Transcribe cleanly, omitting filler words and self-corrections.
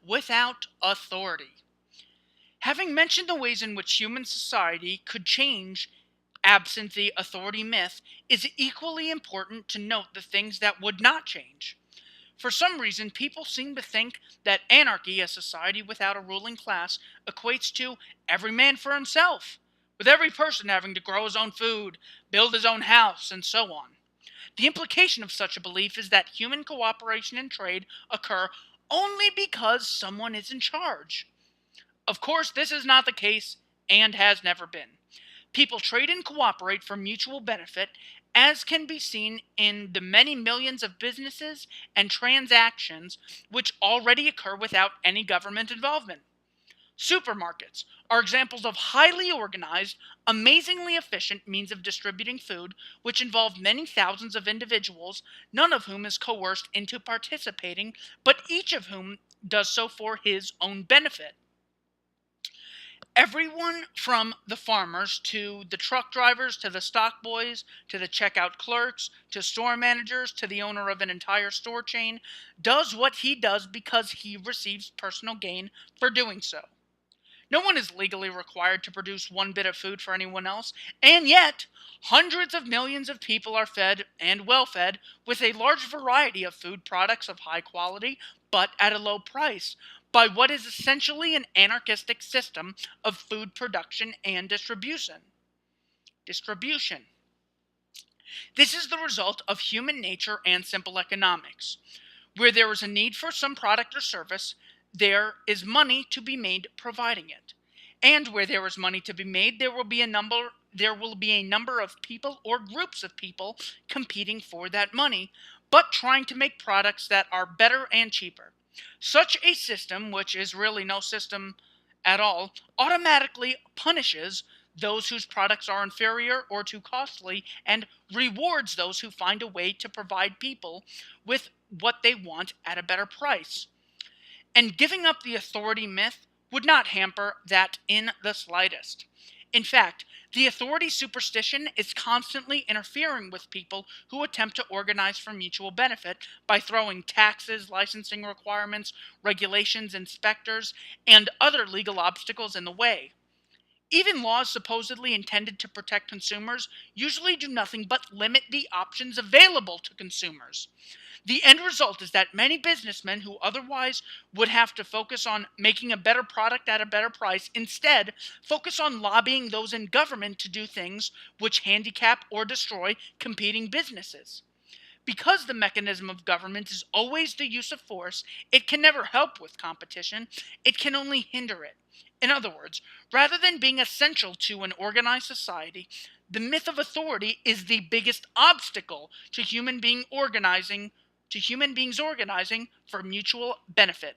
Without authority. Having mentioned the ways in which human society could change absent the authority myth, is equally important to note the things that would not change. For some reason, people seem to think that anarchy, a society without a ruling class, equates to every man for himself, with every person having to grow his own food, build his own house, and so on. The implication of such a belief is that human cooperation and trade occur only because someone is in charge. Of course, this is not the case and has never been. People trade and cooperate for mutual benefit, as can be seen in the many millions of businesses and transactions which already occur without any government involvement. Supermarkets are examples of highly organized, amazingly efficient means of distributing food, which involve many thousands of individuals, none of whom is coerced into participating, but each of whom does so for his own benefit. Everyone from the farmers to the truck drivers to the stock boys to the checkout clerks to store managers to the owner of an entire store chain does what he does because he receives personal gain for doing so. No one is legally required to produce one bit of food for anyone else, and yet hundreds of millions of people are fed and well fed with a large variety of food products of high quality but at a low price by what is essentially an anarchistic system of food production and distribution. Distribution. This is the result of human nature and simple economics. Where there is a need for some product or service, there is money to be made providing it. And where there is money to be made, there will be a number of people or groups of people competing for that money, but trying to make products that are better and cheaper. Such a system, which is really no system at all, automatically punishes those whose products are inferior or too costly and rewards those who find a way to provide people with what they want at a better price. And giving up the authority myth would not hamper that in the slightest. In fact, the authority superstition is constantly interfering with people who attempt to organize for mutual benefit by throwing taxes, licensing requirements, regulations, inspectors, and other legal obstacles in the way. Even laws supposedly intended to protect consumers usually do nothing but limit the options available to consumers. The end result is that many businessmen who otherwise would have to focus on making a better product at a better price instead focus on lobbying those in government to do things which handicap or destroy competing businesses. Because the mechanism of government is always the use of force, it can never help with competition, it can only hinder it. In other words, rather than being essential to an organized society, the myth of authority is the biggest obstacle to human beings organizing for mutual benefit.